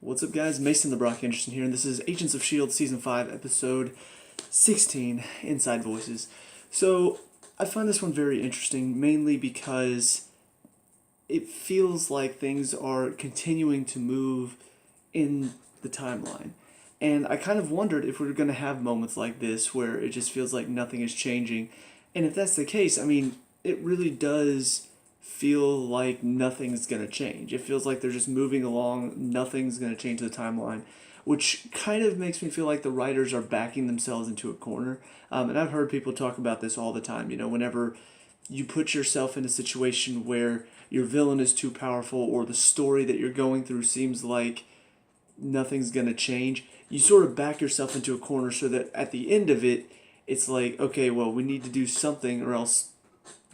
What's up, guys? Mason the Brock Henderson here, and this is Agents of S.H.I.E.L.D. Season 5, Episode 16, Inside Voices. So, I find this one very interesting, mainly because it feels like things are continuing to move in the timeline. And I kind of wondered if we were going to have moments like this where it just feels like nothing is changing. And if that's the case, I mean, it really does feel like nothing's going to change. It feels like they're just moving along, nothing's going to change the timeline, which kind of makes me feel like the writers are backing themselves into a corner. And I've heard people talk about this all the time. You know, whenever you put yourself in a situation where your villain is too powerful or the story that you're going through seems like nothing's going to change, you sort of back yourself into a corner so that at the end of it, it's like, okay, well, we need to do something or else,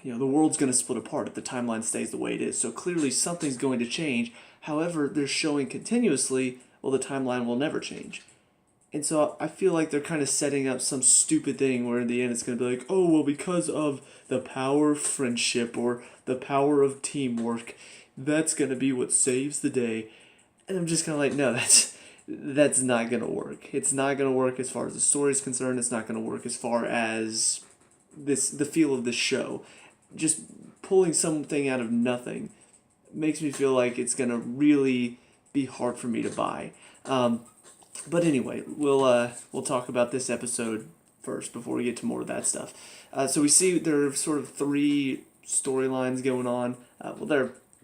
you know, the world's going to split apart if the timeline stays the way it is. So clearly something's going to change. However, they're showing continuously, well, the timeline will never change. And so I feel like they're kind of setting up some stupid thing where in the end it's going to be like, oh, well, because of the power of friendship or the power of teamwork, that's going to be what saves the day. And I'm just kind of like, no, that's not going to work. It's not going to work as far as the story is concerned. It's not going to work as far as the feel of the show. Just pulling something out of nothing makes me feel like it's going to really be hard for me to buy. But anyway, we'll talk about this episode first before we get to more of that stuff. So we see there are sort of three storylines going on.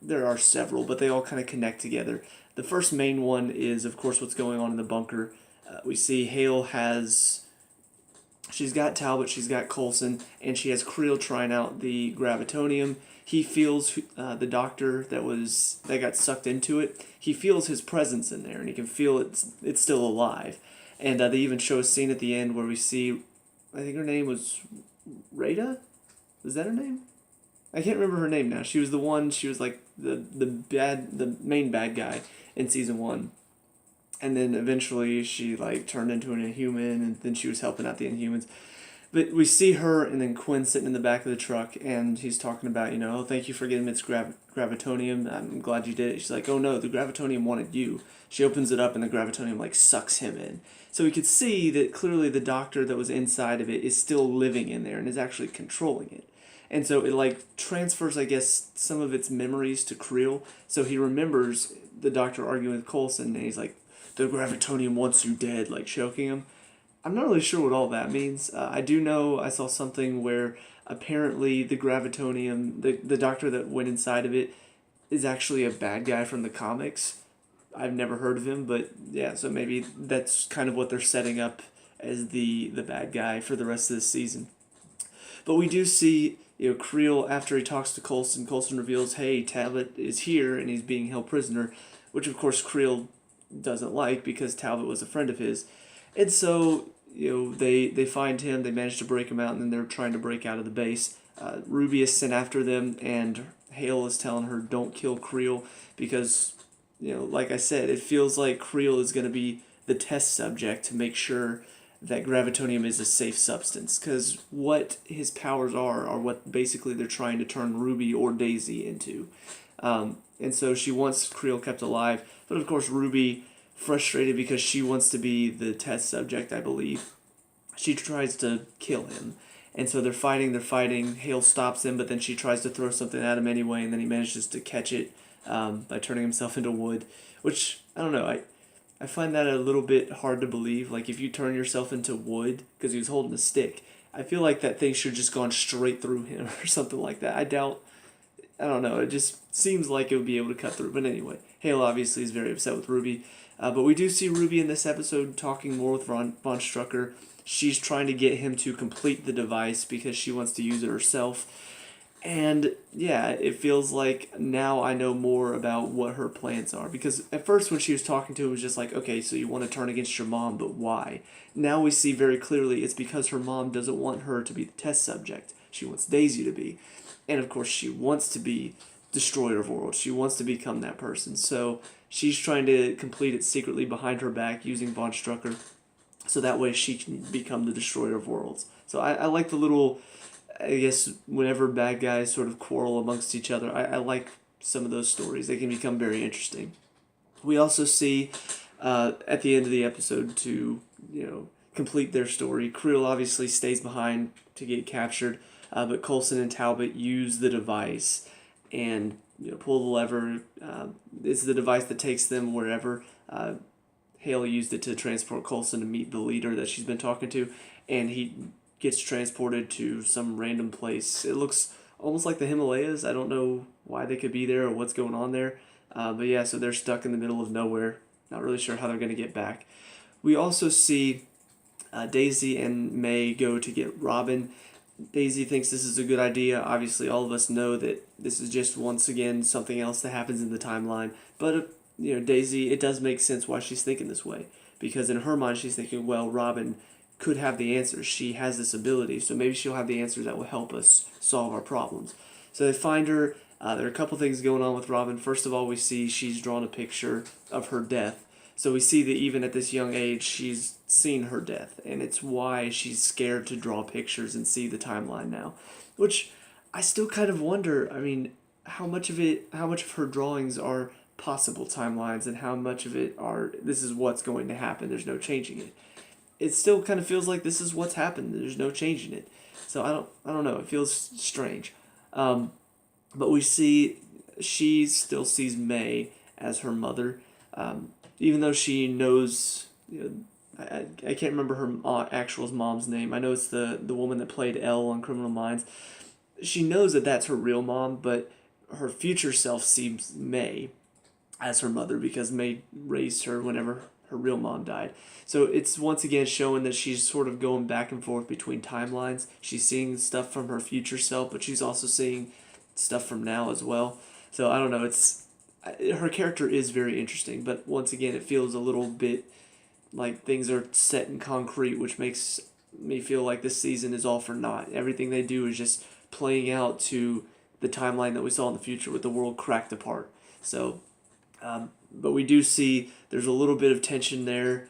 There are several, but they all kind of connect together. The first main one is, of course, what's going on in the bunker. We see she's got Talbot, she's got Coulson, and she has Creel trying out the gravitonium. He feels the doctor that got sucked into it. He feels his presence in there, and he can feel it's still alive. And they even show a scene at the end where we see, I think her name was Rada? Was that her name? I can't remember her name now. She was the one. She was like the main bad guy in season 1. And then eventually she like turned into an Inhuman, and then she was helping out the Inhumans. But we see her and then Quinn sitting in the back of the truck, and he's talking about, oh, thank you for getting its gravitonium. I'm glad you did it. She's like, oh no, the gravitonium wanted you. She opens it up, and the gravitonium like sucks him in. So we could see that clearly the doctor that was inside of it is still living in there and is actually controlling it. And so it like transfers, I guess, some of its memories to Creel. So he remembers the doctor arguing with Coulson, and he's like, the gravitonium wants you dead, like choking him. I'm not really sure what all that means. I do know I saw something where apparently the gravitonium, the doctor that went inside of it, is actually a bad guy from the comics. I've never heard of him, but yeah, so maybe that's kind of what they're setting up as the bad guy for the rest of this season. But we do see, Creel, after he talks to Coulson reveals, hey, Talbot is here and he's being held prisoner, which of course Creel doesn't like because Talbot was a friend of his. And so, they find him, they manage to break him out, and then they're trying to break out of the base. Ruby is sent after them, and S.H.I.E.L.D. is telling her, don't kill Creel, because, like I said, it feels like Creel is going to be the test subject to make sure that gravitonium is a safe substance, because what his powers are what basically they're trying to turn Ruby or Daisy into. And so she wants Creel kept alive, but of course Ruby, frustrated because she wants to be the test subject, I believe, she tries to kill him. And so they're fighting. S.H.I.E.L.D. stops him, but then she tries to throw something at him anyway, and then he manages to catch it by turning himself into wood, which, I don't know, I find that a little bit hard to believe. Like, if you turn yourself into wood, because he was holding a stick, I feel like that thing should have just gone straight through him or something like that. I don't know, it just seems like it would be able to cut through. But anyway, S.H.I.E.L.D. obviously is very upset with Ruby. But we do see Ruby in this episode talking more with Von Strucker. She's trying to get him to complete the device because she wants to use it herself. And yeah, it feels like now I know more about what her plans are. Because at first when she was talking to him, it was just like, okay, so you want to turn against your mom, but why? Now we see very clearly it's because her mom doesn't want her to be the test subject. She wants Daisy to be. And of course she wants to be Destroyer of Worlds. She wants to become that person. So she's trying to complete it secretly behind her back using Von Strucker, so that way she can become the Destroyer of Worlds. So I like the little, I guess, whenever bad guys sort of quarrel amongst each other, I like some of those stories. They can become very interesting. We also see at the end of the episode to complete their story. Creel obviously stays behind to get captured, but Coulson and Talbot use the device and pull the lever. It's the device that takes them wherever. Haley used it to transport Coulson to meet the leader that she's been talking to, and he gets transported to some random place. It looks almost like the Himalayas. I don't know why they could be there or what's going on there. But yeah, so they're stuck in the middle of nowhere. Not really sure how they're going to get back. We also see Daisy and May go to get Robin. Daisy thinks this is a good idea. Obviously, all of us know that this is just once again something else that happens in the timeline. But Daisy, it does make sense why she's thinking this way, because in her mind she's thinking, well, Robin could have the answers. She has this ability, so maybe she'll have the answers that will help us solve our problems. So they find her. There are a couple things going on with Robin. First of all, we see she's drawn a picture of her death. So we see that even at this young age, she's seen her death, and it's why she's scared to draw pictures and see the timeline now. Which I still kind of wonder. I mean, how much of her drawings are possible timelines, and how much of it are this is what's going to happen. There's no changing it. It still kind of feels like this is what's happened. There's no changing it. So I don't know. It feels strange. But we see she still sees May as her mother, even though she knows. I can't remember her actual mom's name. I know it's the woman that played Elle on Criminal Minds. She knows that that's her real mom, but her future self sees May as her mother because May raised her whenever her real mom died. So it's once again showing that she's sort of going back and forth between timelines. She's seeing stuff from her future self, but she's also seeing stuff from now as well. So I don't know. Her character is very interesting, but once again, it feels a little bit like things are set in concrete, which makes me feel like this season is all for naught. Everything they do is just playing out to the timeline that we saw in the future with the world cracked apart. So, but we do see there's a little bit of tension there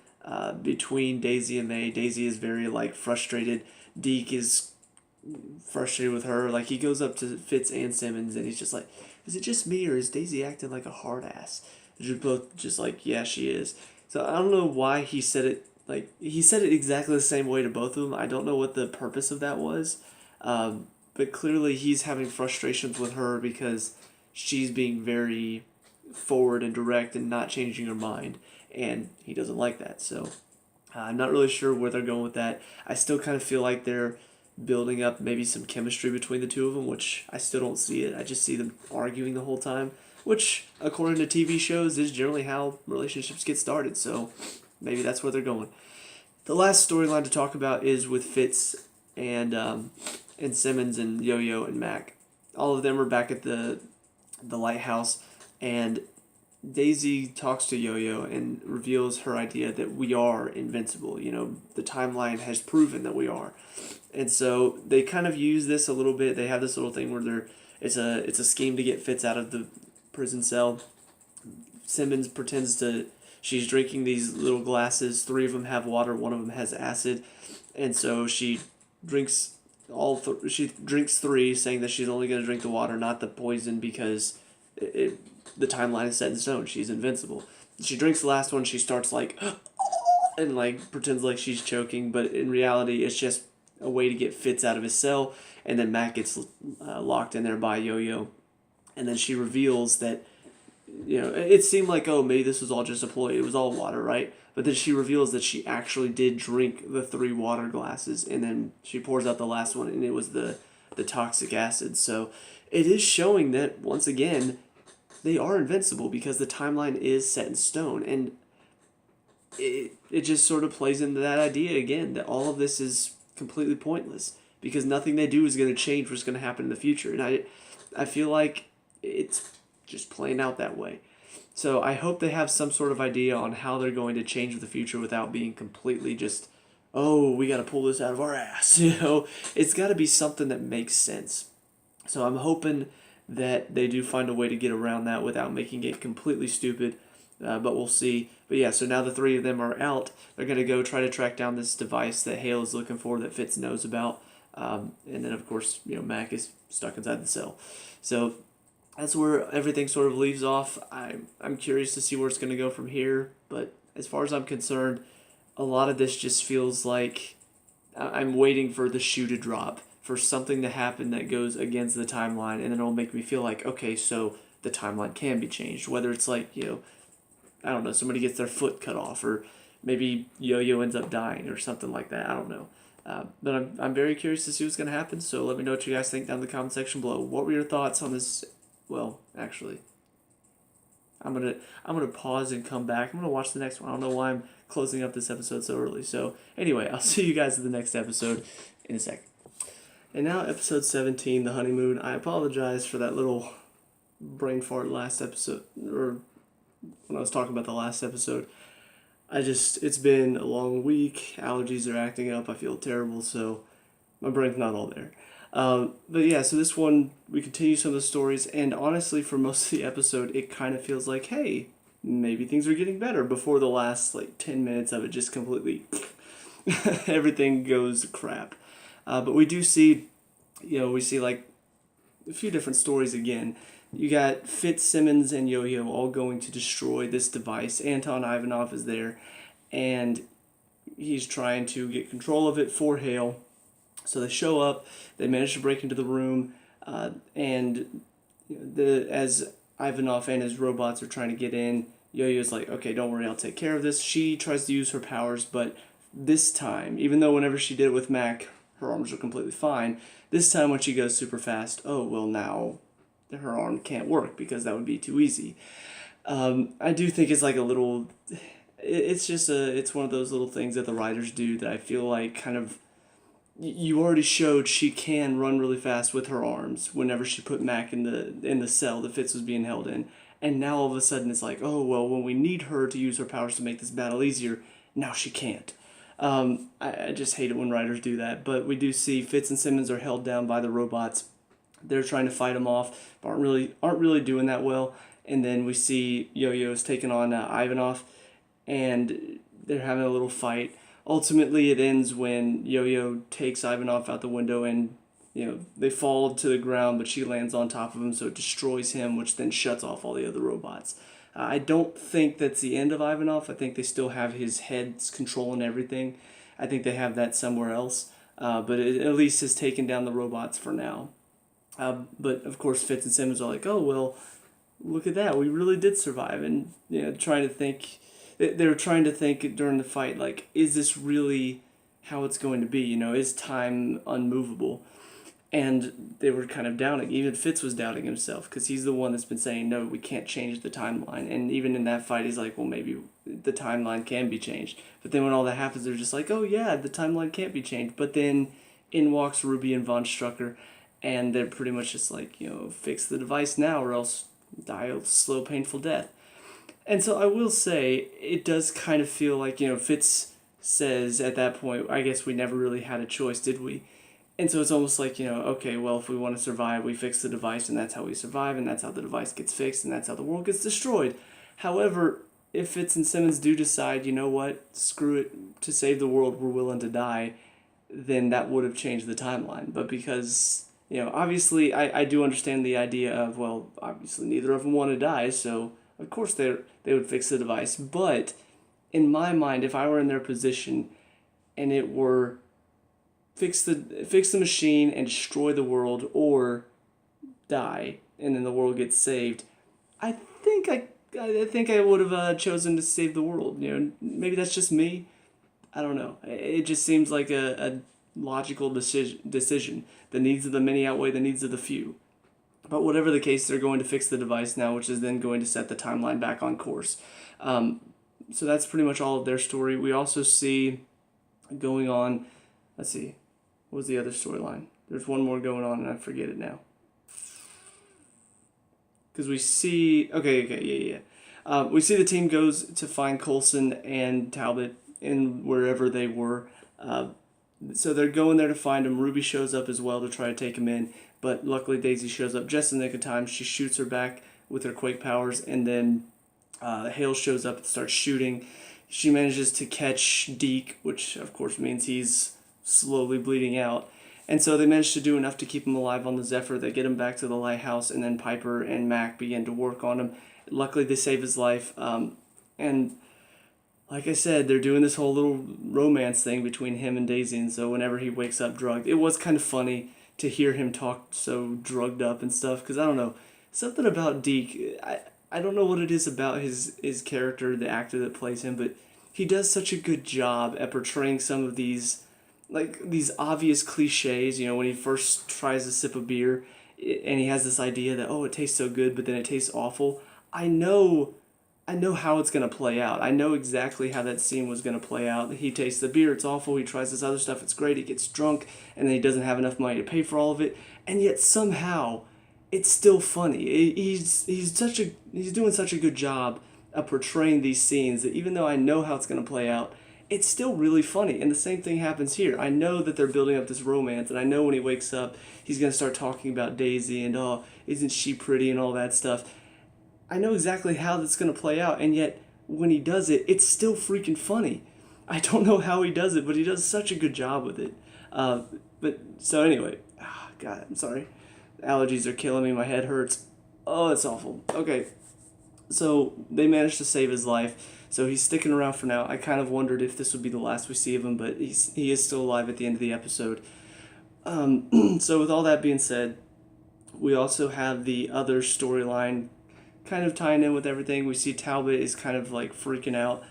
between Daisy and May. Daisy is very frustrated. Deke is frustrated with her. He goes up to Fitz and Simmons and he's just like, is it just me or is Daisy acting like a hard ass? They're both just like, yeah, she is. So I don't know why he said it. He said it exactly the same way to both of them. I don't know what the purpose of that was. But clearly he's having frustrations with her because she's being very forward and direct and not changing her mind. And he doesn't like that. So I'm not really sure where they're going with that. I still kind of feel like they're building up maybe some chemistry between the two of them, which I still don't see it. I just see them arguing the whole time, which, according to TV shows, is generally how relationships get started. So maybe that's where they're going. The last storyline to talk about is with Fitz and Simmons and Yo-Yo and Mac. All of them are back at the lighthouse, and Daisy talks to Yo-Yo and reveals her idea that we are invincible. The timeline has proven that we are. And so they kind of use this a little bit. They have this little thing where it's a scheme to get Fitz out of the prison cell. Simmons she's drinking these little glasses. 3 of them have water, 1 of them has acid. And so she drinks she drinks 3, saying that she's only going to drink the water, not the poison, because the timeline is set in stone. She's invincible. She drinks the last one. She starts and pretends like she's choking, but in reality, it's just a way to get Fitz out of his cell. And then Mac gets locked in there by Yo-Yo, and then she reveals that it seemed like, oh, maybe this was all just a ploy. It was all water, right? But then she reveals that she actually did drink the 3 water glasses, and then she pours out the last one, and it was the toxic acid. So it is showing that, once again, they are invincible because the timeline is set in stone. And it just sort of plays into that idea again, that all of this is completely pointless because nothing they do is going to change what's going to happen in the future. And I feel like it's just playing out that way. So I hope they have some sort of idea on how they're going to change the future without being completely just, oh, we got to pull this out of our ass. It's got to be something that makes sense. So I'm hoping that they do find a way to get around that without making it completely stupid. But we'll see. But yeah, so now the 3 of them are out. They're going to go try to track down this device that Hale is looking for that Fitz knows about. And then, of course, Mac is stuck inside the cell. So that's where everything sort of leaves off. I'm curious to see where it's going to go from here, but as far as I'm concerned, a lot of this just feels like I'm waiting for the shoe to drop, for something to happen that goes against the timeline, and then it'll make me feel like, okay, so the timeline can be changed. Whether it's like, I don't know, somebody gets their foot cut off, or maybe Yo-Yo ends up dying, or something like that. I don't know. But I'm very curious to see what's going to happen, so let me know what you guys think down in the comment section below. What were your thoughts on this? Well, actually, I'm gonna pause and come back. I'm gonna watch the next one. I don't know why I'm closing up this episode so early. So anyway, I'll see you guys in the next episode in a sec. And now episode 17, the honeymoon. I apologize for that little brain fart last episode, or when I was talking about the last episode. It's been a long week. Allergies are acting up. I feel terrible, so my brain's not all there. But yeah, so this one, we continue some of the stories, and honestly, for most of the episode, it kind of feels like, hey, maybe things are getting better before the last, 10 minutes of it just completely, everything goes crap. But we do see, we see, a few different stories again. You got Fitzsimmons and Yo-Yo all going to destroy this device. Anton Ivanov is there, and he's trying to get control of it for Hale. So they show up, they manage to break into the room, and as Ivanov and his robots are trying to get in, Yo-Yo's like, okay, don't worry, I'll take care of this. She tries to use her powers, but this time, even though whenever she did it with Mac, her arms were completely fine, this time when she goes super fast, oh, well, now her arm can't work because that would be too easy. I do think it's like a little, it's one of those little things that the writers do that I feel like kind of, you already showed she can run really fast with her arms whenever she put Mac in the cell that Fitz was being held in, and now all of a sudden it's like, oh well, when we need her to use her powers to make this battle easier, now she can't. I just hate it when writers do that, but we do see Fitz and Simmons are held down by the robots. They're trying to fight them off, but aren't really doing that well. And then we see Yo-Yo's taking on Ivanov, and they're having a little fight. Ultimately, it ends when Yo-Yo takes Ivanov out the window, and they fall to the ground, but she lands on top of him, so it destroys him, which then shuts off all the other robots. I don't think that's the end of Ivanov. I think they still have his head's controlling everything. I think they have that somewhere else, but it at least has taken down the robots for now. But of course, Fitz and Simmons are like, oh well, look at that, we really did survive, and trying to think. They're trying to think during the fight, like, is this really how it's going to be? Is time unmovable? And they were kind of doubting. Even Fitz was doubting himself because he's the one that's been saying, no, we can't change the timeline. And even in that fight, he's like, well, maybe the timeline can be changed. But then when all that happens, they're just like, oh, yeah, the timeline can't be changed. But then in walks Ruby and Von Strucker, and they're pretty much just like, fix the device now or else die a slow, painful death. And so I will say, it does kind of feel like, Fitz says at that point, I guess we never really had a choice, did we? And so it's almost like, okay, well, if we want to survive, we fix the device, and that's how we survive, and that's how the device gets fixed, and that's how the world gets destroyed. However, if Fitz and Simmons do decide, you know what, screw it, to save the world, we're willing to die, then that would have changed the timeline. But because, obviously, I do understand the idea of, well, obviously neither of them want to die, so of course they would fix the device. But in my mind, if I were in their position and it were fix the machine and destroy the world, or die and then the world gets saved, I think I would have chosen to save the world. Maybe that's just me. I don't know. It just seems like a logical decision. The needs of the many outweigh the needs of the few. But whatever the case, they're going to fix the device now, which is then going to set the timeline back on course. So that's pretty much all of their story. We also see going on, let's see, what was the other storyline? There's one more going on and I forget it now. Because we see, yeah. We see the team goes to find Coulson and Talbot in wherever they were. So they're going there to find him. Ruby shows up as well to try to take him in, but luckily Daisy shows up just in the nick of time. She shoots her back with her quake powers, and then Hale shows up and starts shooting. She manages to catch Deke, which of course means he's slowly bleeding out, And so they managed to do enough to keep him alive on the Zephyr. They get him back to the lighthouse, and then Piper and Mac begin to work on him. Luckily, they save his life. And like I said, they're doing this whole little romance thing between him and Daisy. And so whenever he wakes up drugged, it was kind of funny to hear him talk so drugged up and stuff. Because I don't know, something about Deke. I don't know what it is about his character, the actor that plays him, but he does such a good job at portraying some of these, like, these obvious cliches. You know, when he first tries a sip of beer and he has this idea that, oh, it tastes so good, but then it tastes awful. I know how it's going to play out. I know exactly how that scene was going to play out. He tastes the beer, it's awful. He tries this other stuff, it's great. He gets drunk, and then he doesn't have enough money to pay for all of it. And yet somehow, it's still funny. He's doing such a good job of portraying these scenes that even though I know how it's going to play out, it's still really funny. And the same thing happens here. I know that they're building up this romance, and I know when he wakes up, he's going to start talking about Daisy and, oh, isn't she pretty and all that stuff. I know exactly how that's going to play out, and yet when he does it, it's still freaking funny. I don't know how he does it, but he does such a good job with it. But so anyway, God, I'm sorry. Allergies are killing me. My head hurts. Oh, it's awful. Okay, so they managed to save his life. So he's sticking around for now. I kind of wondered if this would be the last we see of him, but he is still alive at the end of the episode. So with all that being said, we also have the other storyline kind of tying in with everything. We see Talbot is kind of like freaking out.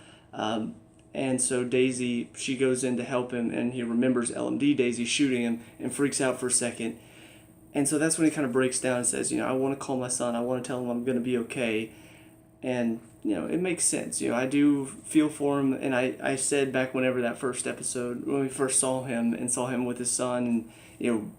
And so Daisy, she goes in to help him, and he remembers LMD Daisy shooting him and freaks out for a second. And so that's when he kind of breaks down and says, I want to call my son. I want to tell him I'm going to be okay. And, it makes sense. I do feel for him. And I said back whenever that first episode, when we first saw him and saw him with his son and,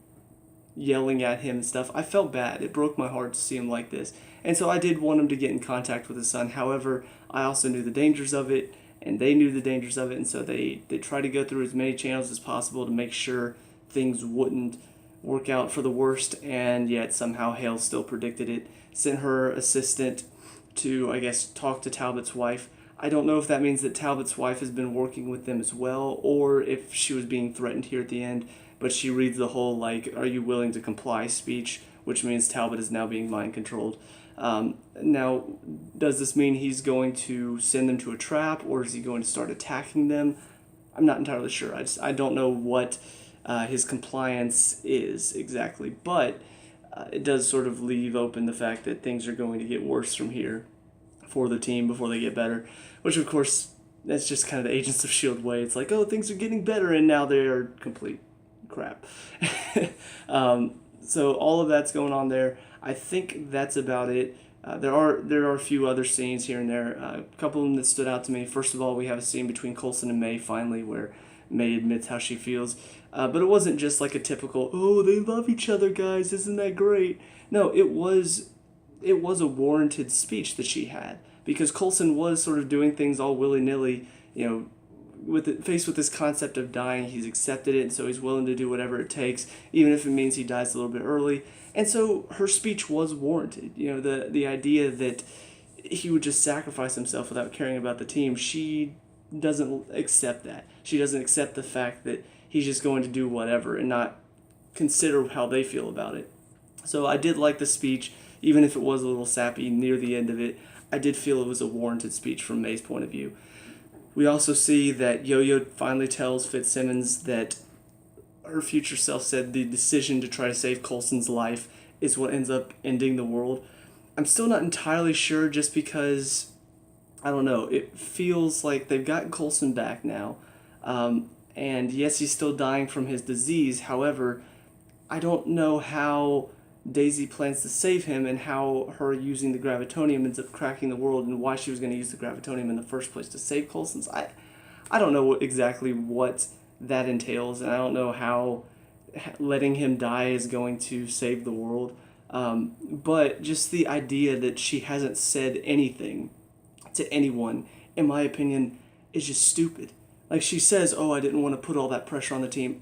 yelling at him and stuff, I felt bad. It broke my heart to see him like this. And so I did want him to get in contact with his son. However, I also knew the dangers of it, and they knew the dangers of it, and so they tried to go through as many channels as possible to make sure things wouldn't work out for the worst, and yet somehow Hale still predicted it. Sent her assistant to, I guess, talk to Talbot's wife. I don't know if that means that Talbot's wife has been working with them as well, or if she was being threatened here at the end, but she reads the whole, like, are you willing to comply speech, which means Talbot is now being mind-controlled. Now, does this mean he's going to send them to a trap, or is he going to start attacking them? I'm not entirely sure. I don't know what his compliance is exactly, but it does sort of leave open the fact that things are going to get worse from here for the team before they get better, which of course, that's just kind of the Agents of S.H.I.E.L.D. way. It's like, oh, things are getting better, and now they are complete crap. So all of that's going on there. I think that's about it. There are a few other scenes here and there. A couple of them that stood out to me. First of all, we have a scene between Coulson and May finally, where May admits how she feels. But it wasn't just like a typical, oh, they love each other, guys, isn't that great? No, it was a warranted speech that she had, because Coulson was sort of doing things all willy-nilly, faced with this concept of dying. He's accepted it, and so he's willing to do whatever it takes, even if it means he dies a little bit early. And so her speech was warranted. The idea that he would just sacrifice himself without caring about the team, she doesn't accept that. She doesn't accept the fact that he's just going to do whatever and not consider how they feel about it. So I did like the speech, even if it was a little sappy near the end of it. I did feel it was a warranted speech from May's point of view. We also see that Yo-Yo finally tells Fitzsimmons that her future self said the decision to try to save Coulson's life is what ends up ending the world. I'm still not entirely sure, just because, I don't know, it feels like they've gotten Coulson back now. And yes, he's still dying from his disease. However, I don't know how Daisy plans to save him, and how her using the gravitonium ends up cracking the world, and why she was going to use the gravitonium in the first place to save Coulson's. I don't know exactly what that entails, and I don't know how letting him die is going to save the world. But just the idea that she hasn't said anything to anyone, in my opinion, is just stupid. Like, she says, oh, I didn't want to put all that pressure on the team.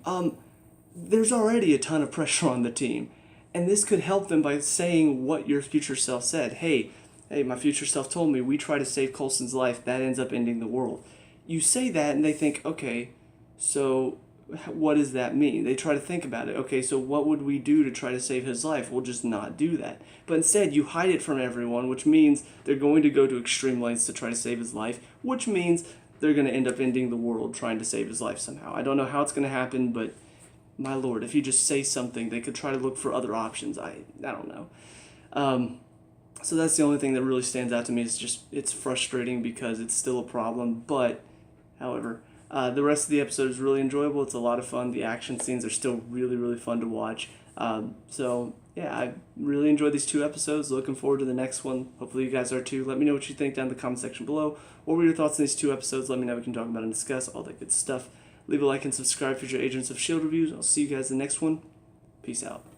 There's already a ton of pressure on the team. And this could help them by saying what your future self said. Hey, my future self told me we try to save Coulson's life, that ends up ending the world. You say that and they think, okay, so what does that mean? They try to think about it. Okay, so what would we do to try to save his life? We'll just not do that. But instead, you hide it from everyone, which means they're going to go to extreme lengths to try to save his life, which means they're going to end up ending the world trying to save his life somehow. I don't know how it's going to happen, but my lord, if you just say something, they could try to look for other options. I don't know. So that's the only thing that really stands out to me. Is just it's frustrating because it's still a problem. But, however, the rest of the episode is really enjoyable. It's a lot of fun. The action scenes are still really, really fun to watch. So, yeah, I really enjoyed these 2 episodes. Looking forward to the next one. Hopefully you guys are too. Let me know what you think down in the comment section below. What were your thoughts on these 2 episodes? Let me know. We can talk about and discuss all that good stuff. Leave a like and subscribe for your Agents of S.H.I.E.L.D. reviews. I'll see you guys in the next one. Peace out.